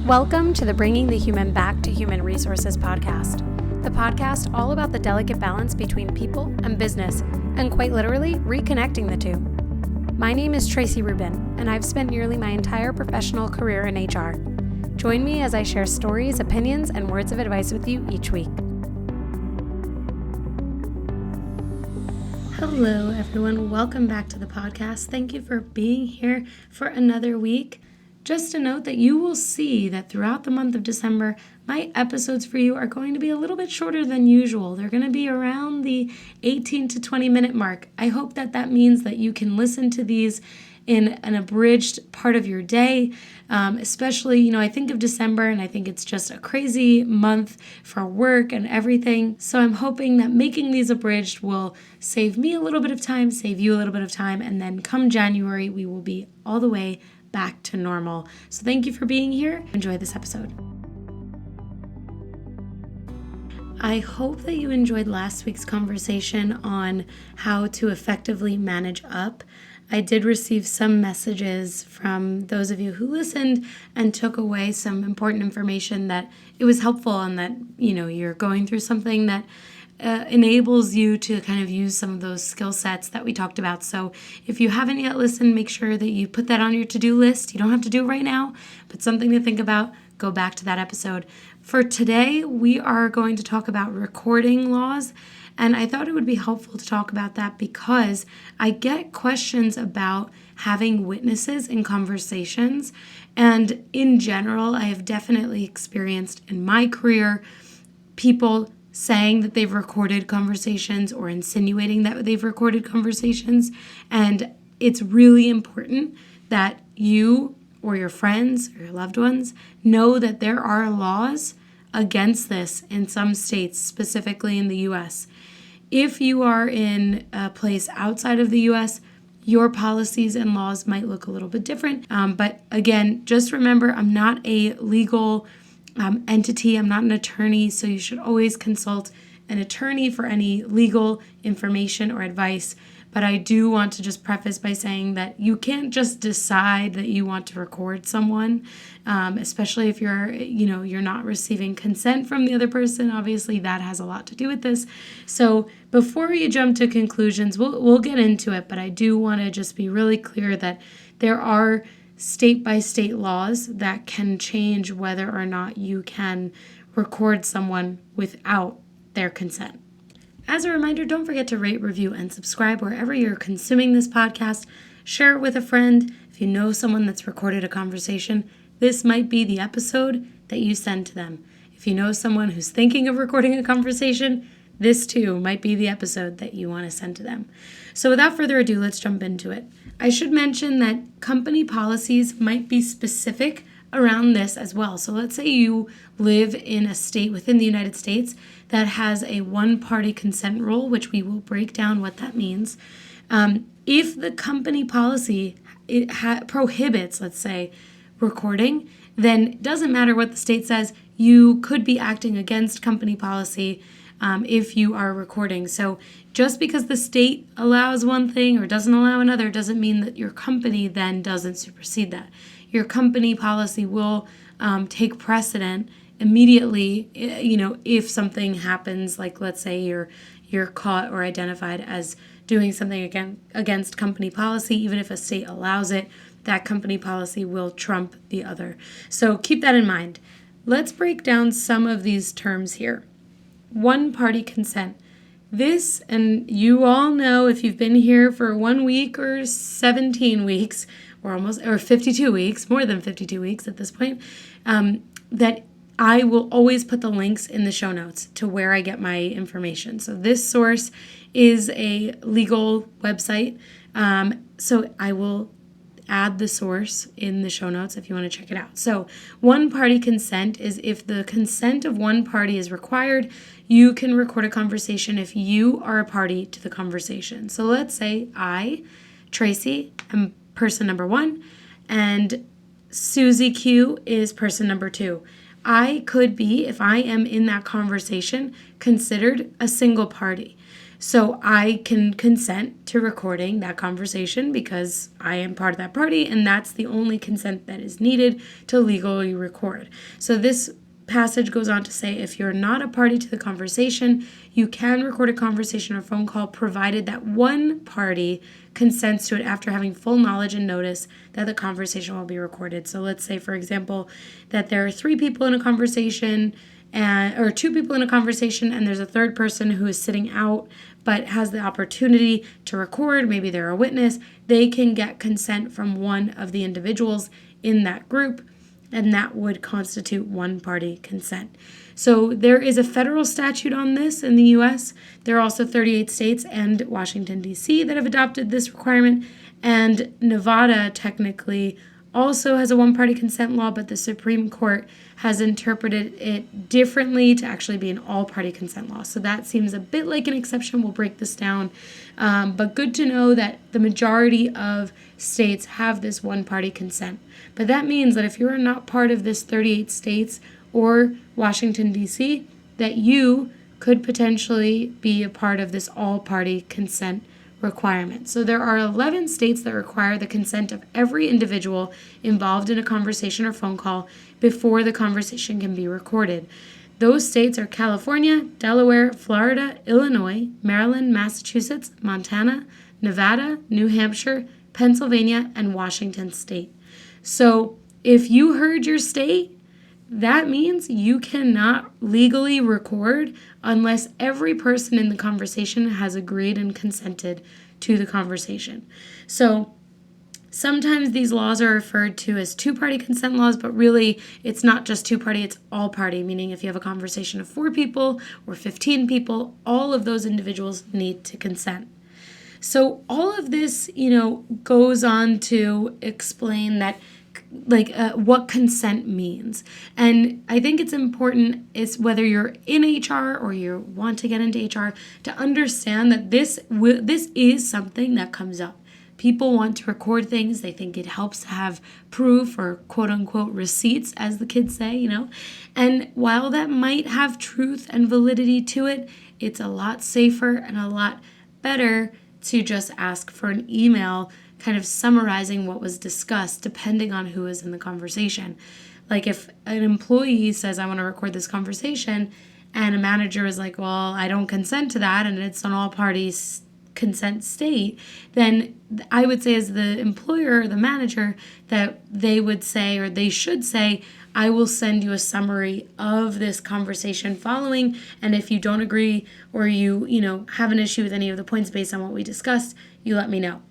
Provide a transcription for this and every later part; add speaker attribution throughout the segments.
Speaker 1: Welcome to the Bringing the Human Back to Human Resources podcast, the podcast all about the delicate balance between people and business, and quite literally, reconnecting the two. My name is Traci Rubin, and I've spent nearly my entire professional career in HR. Join me as I share stories, opinions, and words of advice with you each week. Hello, everyone. Welcome back to the podcast. Thank you for being here for another week. Just a note that you will see that throughout the month of December, my episodes for you are going to be a little bit shorter than usual. They're going to be around the 18 to 20 minute mark. I hope that means that you can listen to these in an abridged part of your day, especially, I think of December and I think it's just a crazy month for work and everything. So I'm hoping that making these abridged will save me a little bit of time, save you a little bit of time, and then come January, we will be all the way back to normal. So thank you for being here. Enjoy this episode. I hope that you enjoyed last week's conversation on how to effectively manage up. I did receive some messages from those of you who listened and took away some important information that it was helpful and that, you're going through something that enables you to kind of use some of those skill sets that we talked about. So if you haven't yet listened, make sure that you put that on your to-do list. You don't have to do it right now, but something to think about. Go back to that episode. For today, we are going to talk about recording laws. And I thought it would be helpful to talk about that because I get questions about having witnesses in conversations. And in general, I have definitely experienced in my career people saying that they've recorded conversations or insinuating that they've recorded conversations. And it's really important that you or your friends or your loved ones know that there are laws against this in some states, specifically in the U.S. If you are in a place outside of the U.S., your policies and laws might look a little bit different. But again, just remember, I'm not a legal entity. I'm not an attorney, so you should always consult an attorney for any legal information or advice. But I do want to just preface by saying that you can't just decide that you want to record someone, especially if you're not receiving consent from the other person. Obviously, that has a lot to do with this. So before you jump to conclusions, we'll get into it. But I do want to just be really clear that there are state-by-state laws that can change whether or not you can record someone without their consent. As a reminder, don't forget to rate, review, and subscribe wherever you're consuming this podcast. Share it with a friend. If you know someone that's recorded a conversation, this might be the episode that you send to them. If you know someone who's thinking of recording a conversation, this too might be the episode that you want to send to them. So without further ado, let's jump into it. I should mention that company policies might be specific around this as well. So let's say you live in a state within the United States that has a one-party consent rule, which we will break down what that means. If the company policy prohibits, let's say, recording, then it doesn't matter what the state says. You could be acting against company policy if you are recording. So just because the state allows one thing or doesn't allow another doesn't mean that your company then doesn't supersede that. Your company policy will take precedent immediately, if something happens, like let's say you're caught or identified as doing something against company policy. Even if a state allows it, that company policy will trump the other. So keep that in mind. Let's break down some of these terms here. One-party consent. This, and you all know if you've been here for 1 week or 17 weeks, or 52 weeks, more than 52 weeks at this point, that I will always put the links in the show notes to where I get my information. So this source is a legal website. So I will add the source in the show notes if you want to check it out. So one-party consent is if the consent of one party is required, you can record a conversation if you are a party to the conversation. So let's say I, Traci, am person number 1, and Susie Q is person number 2. I could be, if I am in that conversation, considered a single party. So I can consent to recording that conversation because I am part of that party, and that's the only consent that is needed to legally record. So this passage goes on to say if you're not a party to the conversation, you can record a conversation or phone call provided that one party consents to it after having full knowledge and notice that the conversation will be recorded. So let's say, for example, that there are three people in a conversation or two people in a conversation, and there's a third person who is sitting out but has the opportunity to record. Maybe they're a witness. They can get consent from one of the individuals in that group, and that would constitute one-party consent. So there is a federal statute on this in the U.S. There are also 38 states and Washington, D.C. that have adopted this requirement, and Nevada technically also has a one-party consent law, but the Supreme Court has interpreted it differently to actually be an all-party consent law. So that seems a bit like an exception. We'll break this down. But good to know that the majority of states have this one-party consent. But that means that if you are not part of this 38 states or Washington, D.C., that you could potentially be a part of this all-party consent requirement. So there are 11 states that require the consent of every individual involved in a conversation or phone call before the conversation can be recorded. Those states are California, Delaware, Florida, Illinois, Maryland, Massachusetts, Montana, Nevada, New Hampshire, Pennsylvania, and Washington State. So if you heard your state, that means you cannot legally record unless every person in the conversation has agreed and consented to the conversation. So sometimes these laws are referred to as two-party consent laws, but really it's not just two-party, it's all-party, meaning if you have a conversation of 4 people or 15 people, all of those individuals need to consent. So all of this, goes on to explain that what consent means. And I think it's important, is whether you're in HR or you want to get into HR, to understand that this is something that comes up. People want to record things. They think it helps to have proof or quote unquote receipts, as the kids say, And while that might have truth and validity to it, it's a lot safer and a lot better to just ask for an email kind of summarizing what was discussed depending on who is in the conversation. Like if an employee says, I want to record this conversation, and a manager is like, well, I don't consent to that, and it's an all parties consent state, then I would say as the employer or the manager that they would say, or they should say, I will send you a summary of this conversation following, and if you don't agree or you have an issue with any of the points based on what we discussed, you let me know.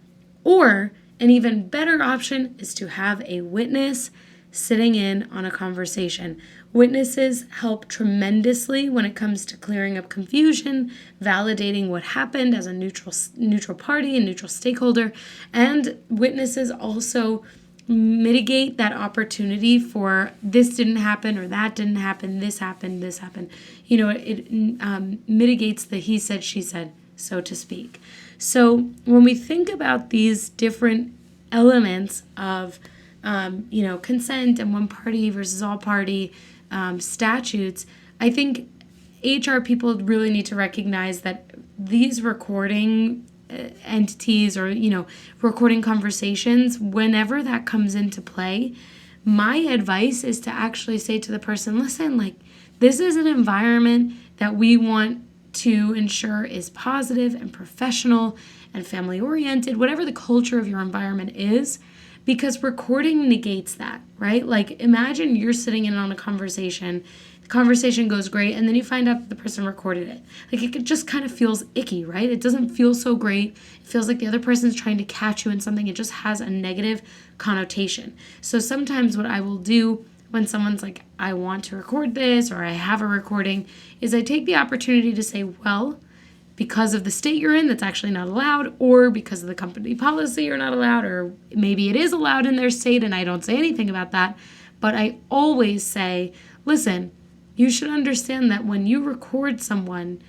Speaker 1: Or an even better option is to have a witness sitting in on a conversation. Witnesses help tremendously when it comes to clearing up confusion, validating what happened as a neutral party and neutral stakeholder, and witnesses also mitigate that opportunity for this didn't happen or that didn't happen, this happened. It mitigates the he said, she said, so to speak. So when we think about these different elements of, consent and one party versus all party statutes, I think HR people really need to recognize that these recording entities or, recording conversations, whenever that comes into play, my advice is to actually say to the person, listen, this is an environment that we want to ensure is positive and professional and family-oriented, whatever the culture of your environment is, because recording negates that, right? Imagine you're sitting in on a conversation, the conversation goes great, and then you find out that the person recorded it. It just kind of feels icky, right? It doesn't feel so great. It feels like the other person's trying to catch you in something. It just has a negative connotation. So sometimes what I will do when someone's like, I want to record this, or I have a recording, is I take the opportunity to say, well, because of the state you're in, that's actually not allowed, or because of the company policy you're not allowed, or maybe it is allowed in their state and I don't say anything about that. But I always say, listen, you should understand that when you record someone,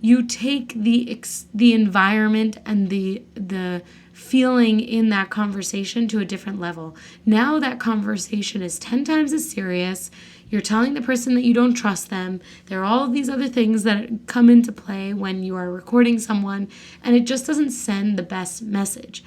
Speaker 1: you take the environment and the feeling in that conversation to a different level. Now that conversation is 10 times as serious. You're telling the person that you don't trust them. There are all of these other things that come into play when you are recording someone, and it just doesn't send the best message.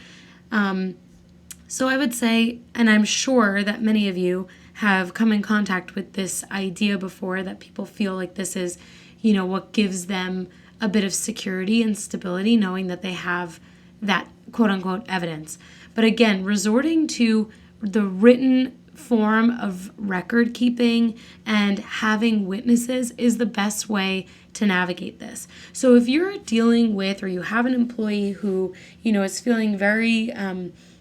Speaker 1: So I would say, and I'm sure that many of you have come in contact with this idea before, that people feel like this is, what gives them a bit of security and stability, knowing that they have that quote unquote evidence. But again, resorting to the written form of record keeping and having witnesses is the best way to navigate this. So if you're dealing with, or you have an employee who, is feeling very,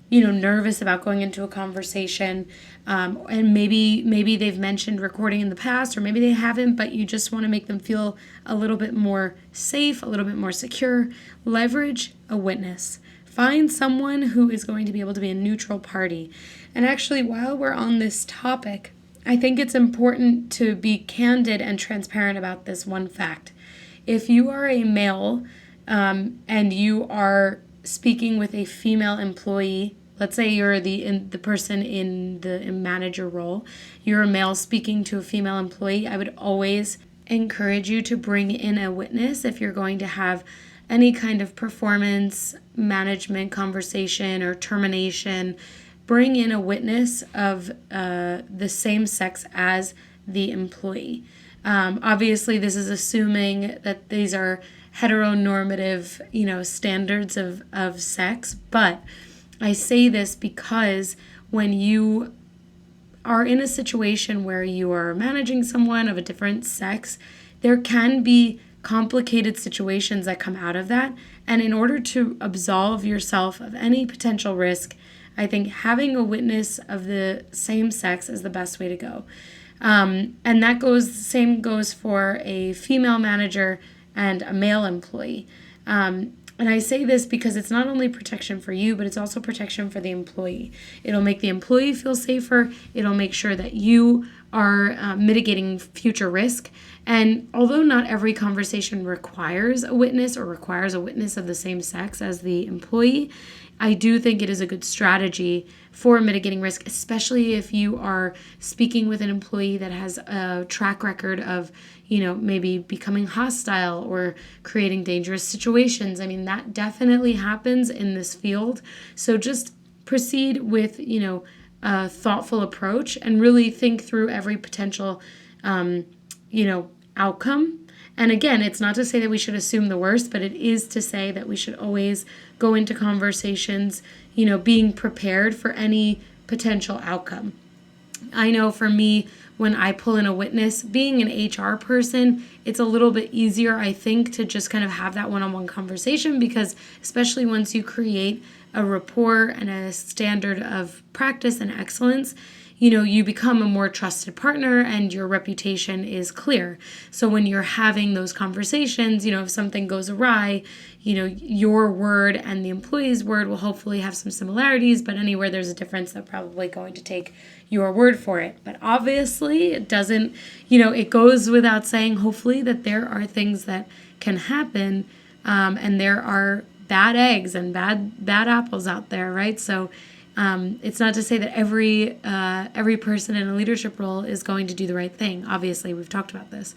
Speaker 1: nervous about going into a conversation, and maybe they've mentioned recording in the past, or maybe they haven't, but you just want to make them feel a little bit more safe, a little bit more secure, leverage a witness. Find someone who is going to be able to be a neutral party. And actually, while we're on this topic, I think it's important to be candid and transparent about this one fact. If you are a male and you are speaking with a female employee, let's say you're the person in the manager role, you're a male speaking to a female employee, I would always encourage you to bring in a witness if you're going to have any kind of performance management conversation or termination. Bring in a witness of the same sex as the employee. Obviously, this is assuming that these are heteronormative, standards of sex. But I say this because when you are in a situation where you are managing someone of a different sex, there can be complicated situations that come out of that. And in order to absolve yourself of any potential risk, I think having a witness of the same sex is the best way to go. And that same goes for a female manager and a male employee. And I say this because it's not only protection for you, but it's also protection for the employee. It'll make the employee feel safer. It'll make sure that you are mitigating future risk. And although not every conversation requires a witness or requires a witness of the same sex as the employee, I do think it is a good strategy for mitigating risk, especially if you are speaking with an employee that has a track record of, maybe becoming hostile or creating dangerous situations. I mean, that definitely happens in this field. So just proceed with, a thoughtful approach and really think through every potential, outcome. And again, it's not to say that we should assume the worst, but it is to say that we should always go into conversations, being prepared for any potential outcome. I know for me, when I pull in a witness, being an HR person, it's a little bit easier, I think, to just kind of have that one-on-one conversation, because especially once you create a rapport and a standard of practice and excellence, you become a more trusted partner and your reputation is clear. So when you're having those conversations, if something goes awry, your word and the employee's word will hopefully have some similarities, but anywhere there's a difference, they're probably going to take your word for it. But obviously it doesn't, it goes without saying, hopefully, that there are things that can happen, and there are bad eggs and bad apples out there, right? So it's not to say that every person in a leadership role is going to do the right thing. Obviously, we've talked about this.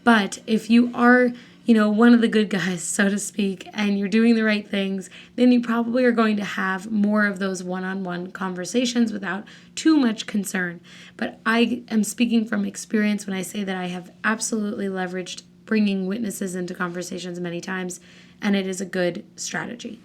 Speaker 1: But if you are, one of the good guys, so to speak, and you're doing the right things, then you probably are going to have more of those one-on-one conversations without too much concern. But I am speaking from experience when I say that I have absolutely leveraged bringing witnesses into conversations many times, and it is a good strategy.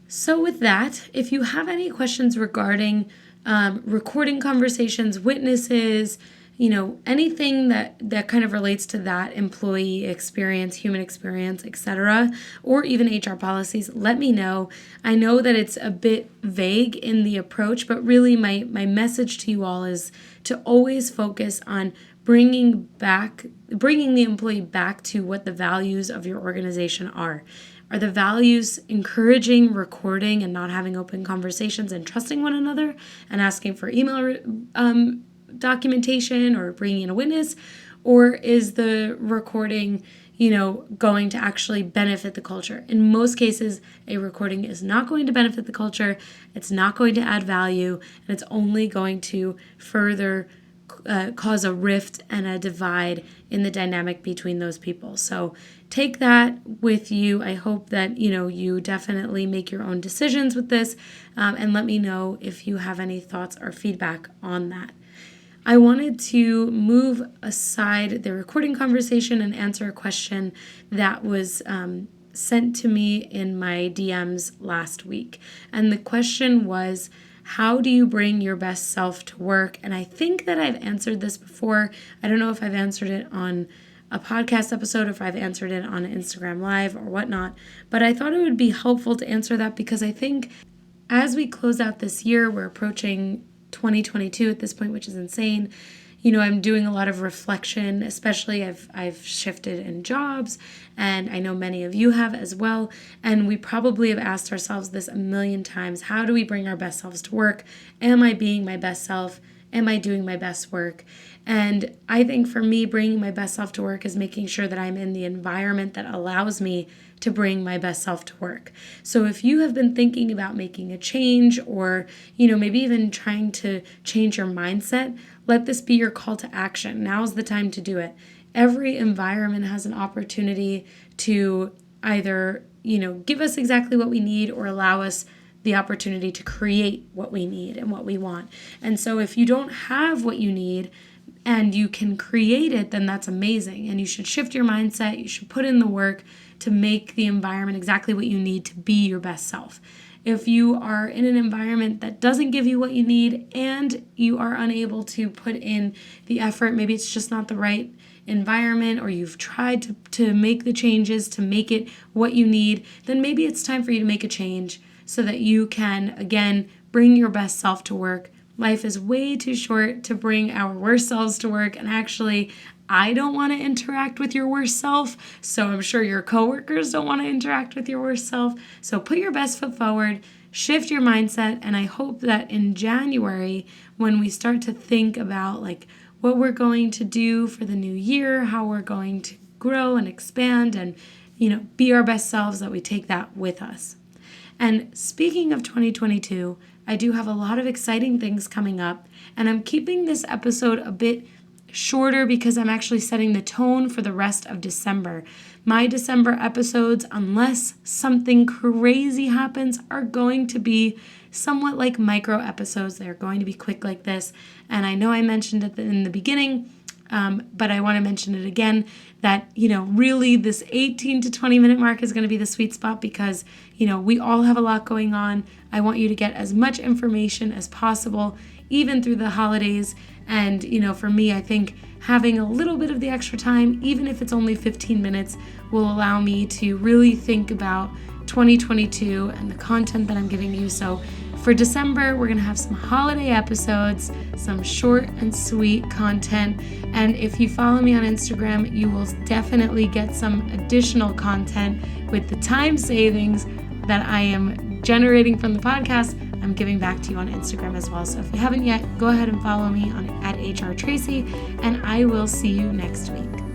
Speaker 1: So with that, if you have any questions regarding recording conversations, witnesses, anything that kind of relates to that employee experience, human experience, etc., or even HR policies, let me know. I know that it's a bit vague in the approach, but really my message to you all is to always focus on bringing the employee back to what the values of your organization are. Are the values encouraging recording and not having open conversations and trusting one another and asking for email documentation or bringing in a witness? Or is the recording, going to actually benefit the culture. In most cases, a recording is not going to benefit the culture. It's not going to add value, and it's only going to further cause a rift and a divide in the dynamic between those people. So take that with you. I hope that, you definitely make your own decisions with this, and let me know if you have any thoughts or feedback on that. I wanted to move aside the recording conversation and answer a question that was sent to me in my DMs last week. And the question was, how do you bring your best self to work? And I think that I've answered this before. I don't know if I've answered it on a podcast episode, or if I've answered it on Instagram Live or whatnot, but I thought it would be helpful to answer that because I think as we close out this year, we're approaching 2022 at this point, which is insane. I'm doing a lot of reflection, especially I've shifted in jobs, and I know many of you have as well. And we probably have asked ourselves this a million times. How do we bring our best selves to work? Am I being my best self? Am I doing my best work? And I think for me, bringing my best self to work is making sure that I'm in the environment that allows me to bring my best self to work. So if you have been thinking about making a change, or, maybe even trying to change your mindset, let this be your call to action. Now's the time to do it. Every environment has an opportunity to either, give us exactly what we need or allow us the opportunity to create what we need and what we want. And so if you don't have what you need and you can create it, then that's amazing. And you should shift your mindset. You should put in the work to make the environment exactly what you need to be your best self. If you are in an environment that doesn't give you what you need and you are unable to put in the effort, maybe it's just not the right environment, or you've tried to make the changes to make it what you need, then maybe it's time for you to make a change so that you can, again, bring your best self to work. Life is way too short to bring our worst selves to work, and actually, I don't want to interact with your worst self, so I'm sure your coworkers don't want to interact with your worst self. So put your best foot forward, shift your mindset, and I hope that in January, when we start to think about what we're going to do for the new year, how we're going to grow and expand and, be our best selves, that we take that with us. And speaking of 2022, I do have a lot of exciting things coming up, and I'm keeping this episode a bit shorter because I'm actually setting the tone for the rest of December. My December episodes, unless something crazy happens, are going to be somewhat like micro episodes. They're going to be quick like this. And I know I mentioned it in the beginning, but I want to mention it again, that, really this 18 to 20 minute mark is going to be the sweet spot because, we all have a lot going on. I want you to get as much information as possible, even through the holidays. And, for me, I think having a little bit of the extra time, even if it's only 15 minutes, will allow me to really think about 2022 and the content that I'm giving you. So for December, we're going to have some holiday episodes, some short and sweet content. And if you follow me on Instagram, you will definitely get some additional content with the time savings that I am generating from the podcast. I'm giving back to you on Instagram as well. So if you haven't yet, go ahead and follow me at HR Traci, and I will see you next week.